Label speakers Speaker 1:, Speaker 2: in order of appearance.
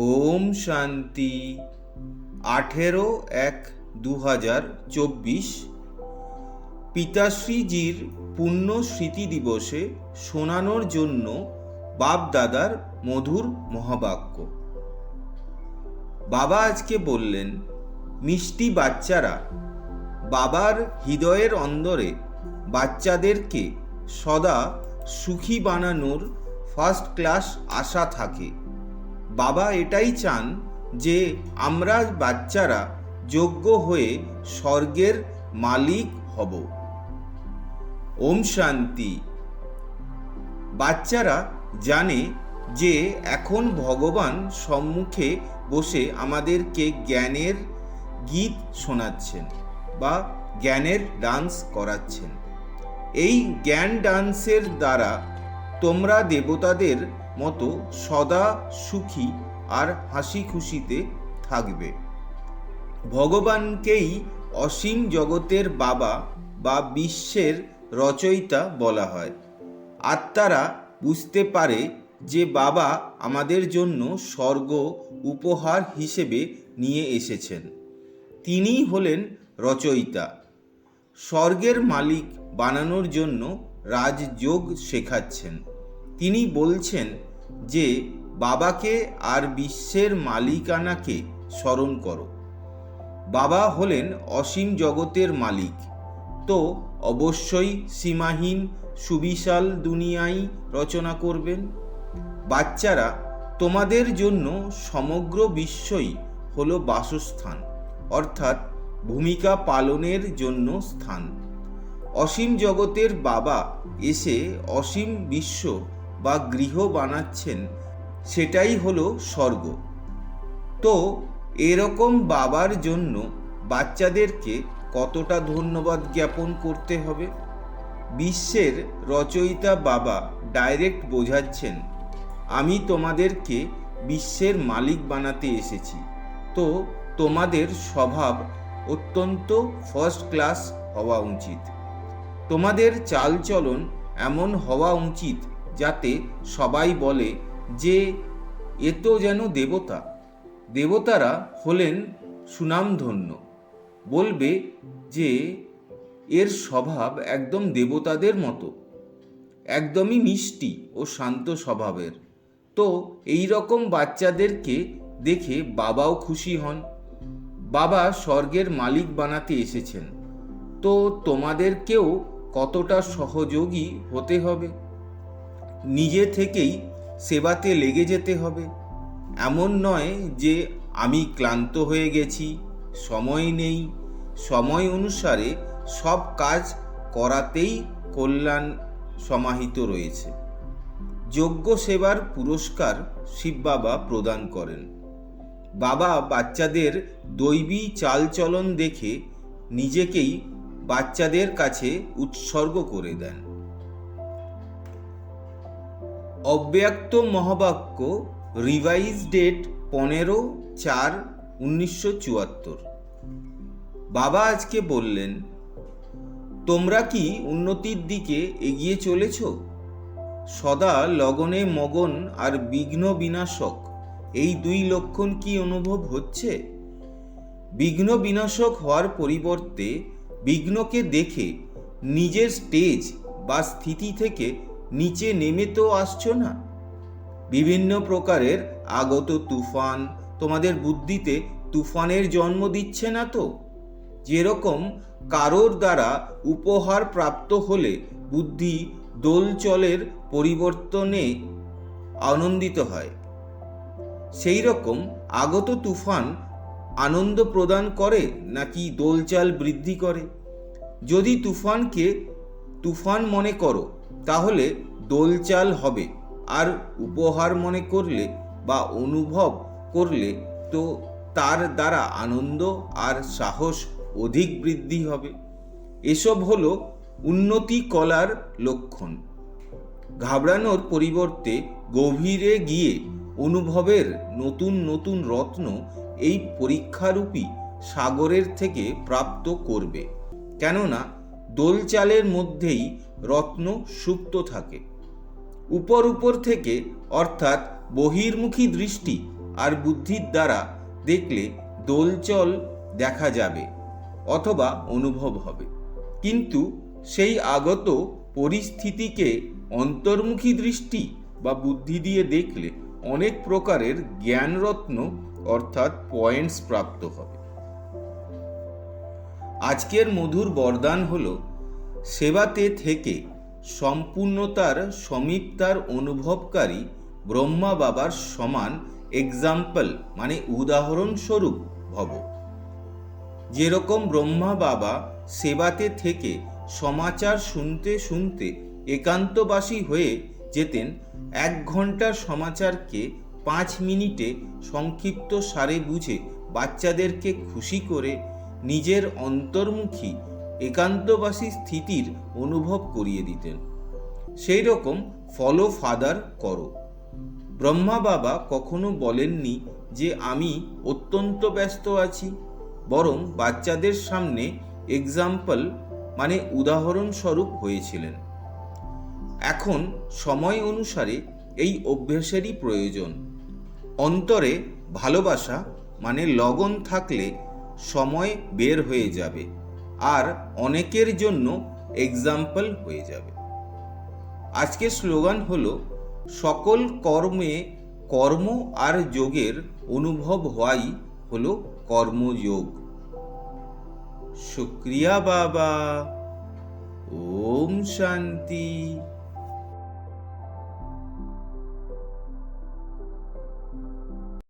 Speaker 1: ওম শান্তি। 18/1/2024 পিতাশ্রীজির পুণ্য স্মৃতি দিবসে শোনানোর জন্য বাপ দাদার মধুর মহাবাক্য। বাবা আজকে বললেন, মিষ্টি বাচ্চারা, বাবার হৃদয়ের অন্দরে বাচ্চাদেরকে সদা সুখী বানানোর ফার্স্ট ক্লাস আশা থাকে। বাবা এটাই চান যে আমরা বাচ্চারা যোগ্য হয়ে স্বর্গের মালিক হব। ওম শান্তি। বাচ্চারা জানে যে এখন ভগবান সম্মুখে বসে আমাদেরকে জ্ঞানের গীত শোনাচ্ছেন বা জ্ঞানের ডান্স করাচ্ছেন। এই জ্ঞান ডান্সের দ্বারা তোমরা দেবতাদের মতো সদা সুখী আর হাসি খুশিতে থাকবে। ভগবানকেই অসীম জগতের বাবা বা বিশ্বের রচয়িতা বলা হয়। আত্মারা বুঝতে পারে যে বাবা আমাদের জন্য স্বর্গ উপহার হিসেবে নিয়ে এসেছেন। তিনিই হলেন রচয়িতা। স্বর্গের মালিক বানানোর জন্য রাজযোগ শেখাচ্ছেন। তিনি বলছেন যে বাবাকে আর বিশ্বের মালিকানাকে স্মরণ করো। বাবা হলেন অসীম জগতের মালিক, তো অবশ্যই সীমাহীন সুবিশাল দুনিয়াই রচনা করবেন। বাচ্চারা, তোমাদের জন্য সমগ্র বিশ্বই হলো বাসস্থান, অর্থাৎ ভূমিকা পালনের জন্য স্থান। অসীম জগতের বাবা এসে অসীম বিশ্ব বা গৃহ বানাচ্ছেন, সেটাই হলো স্বর্গ। তো এরকম বাবার জন্য বাচ্চাদেরকে কতটা ধন্যবাদ জ্ঞাপন করতে হবে। বিশ্বের রচয়িতা বাবা ডাইরেক্ট বোঝাচ্ছেন, আমি তোমাদেরকে বিশ্বের মালিক বানাতে এসেছি, তো তোমাদের স্বভাব অত্যন্ত ফার্স্ট ক্লাস হওয়া উচিত। তোমাদের চালচলন এমন হওয়া উচিত যাতে সবাই বলে যে এ তো যেন দেবতা। দেবতারা হলেন সুনামধন্য, বলবে যে এর স্বভাব একদম দেবতাদের মতো, একদমই মিষ্টি ও শান্ত স্বভাবের। তো এই রকম বাচ্চাদেরকে দেখে বাবাও খুশি হন। বাবা স্বর্গের মালিক বানাতে এসেছেন, তো তোমাদেরকেও কতটা সহযোগী হতে হবে। নিজে থেকেই সেবাতে লেগে যেতে হবে। এমন নয় যে আমি ক্লান্ত হয়ে গেছি, সময় নেই। সময় অনুসারে সব কাজ করাতেই কল্যাণ সমাহিত রয়েছে। যোগ্য সেবার পুরস্কার শিব বাবা প্রদান করেন। বাবা বাচ্চাদের দৈবী চালচলন দেখে নিজেকেই বাচ্চাদের কাছে উৎসর্গ করে দেন। অব্যক্ত মহাবাক্য, রিভাইজ ডেট 15/4/1974। বাবা আজকে বললেন, তোমরা কি উন্নতির দিকে এগিয়ে চলেছ? সদা লগনে মগন আর বিঘ্ন বিনাশক, এই দুই লক্ষণ কি অনুভব হচ্ছে? বিঘ্ন বিনাশক হওয়ার পরিবর্তে বিঘ্নকে দেখে নিজের স্টেজ বা স্থিতি থেকে নিচে নেমে তো আসছো না? বিভিন্ন প্রকারের আগত তুফান তোমাদের বুদ্ধিতে তুফানের জন্ম দিচ্ছে না তো? যেরকম কারোর দ্বারা উপহার প্রাপ্ত হলে বুদ্ধি দোলচলের পরিবর্তনে আনন্দিত হয়, সেই রকম আগত তুফান আনন্দ প্রদান করে নাকি দোলচাল বৃদ্ধি করে? যদি তুফানকে তুফান মনে করো তাহলে দোলচাল হবে, আর উপহার মনে করলে বা অনুভব করলে তো তার দ্বারা আনন্দ আর সাহস অধিক বৃদ্ধি হবে। এসব হলো উন্নতি কলার লক্ষণ। ঘাবড়ানোর পরিবর্তে গভীরে গিয়ে অনুভবের নতুন নতুন রত্ন এই পরীক্ষারূপী সাগরের থেকে প্রাপ্ত করবে। কেননা দোলচালের মধ্যেই রত্ন সুপ্ত থাকে। উপর থেকে অর্থাৎ বহির্মুখী দৃষ্টি আর বুদ্ধির দ্বারা দেখলে দোলচল দেখা যাবে অথবা অনুভব হবে, কিন্তু সেই আগত পরিস্থিতিকে অন্তর্মুখী দৃষ্টি বা বুদ্ধি দিয়ে দেখলে অনেক প্রকারের জ্ঞানরত্ন অর্থাৎ পয়েন্টস প্রাপ্ত হবে। আজকের মধুর বরদান হল সেবাতে থেকে সম্পূর্ণতার সমীপতার অনুভবকারী ব্রহ্মা বাবার সমান এক্সাম্পল মানে উদাহরণস্বরূপ ভব। যেরকম ব্রহ্মা বাবা সেবাতে থেকে সমাচার শুনতে শুনতে একান্তবাসী হয়ে যেতেন, 1 ঘন্টার সমাচারকে 5 মিনিটে সংক্ষিপ্ত সারে বুঝে বাচ্চাদেরকে খুশি করে নিজের অন্তর্মুখী একান্তবাসী স্থিতির অনুভব করিয়ে দিতেন, সেই রকম ফলো ফাদার করো। ব্রহ্মা বাবা কখনো বলেননি যে আমি অত্যন্ত ব্যস্ত আছি, বরং বাচ্চাদের সামনে এক্সাম্পল মানে উদাহরণস্বরূপ হয়েছিলেন। এখন সময় অনুসারে এই অভ্যেসেরই প্রয়োজন। অন্তরে ভালোবাসা মানে লগন থাকলে সময় বের হয়ে যাবে আর অনেকের জন্য এক্সাম্পল হয়ে যাবে। আজকের স্লোগান হলো সকল কর্মে কর্ম আর যোগের অনুভব হওয়াই হলো কর্মযোগ। শুক্রিয়া বাবা। ওম শান্তি।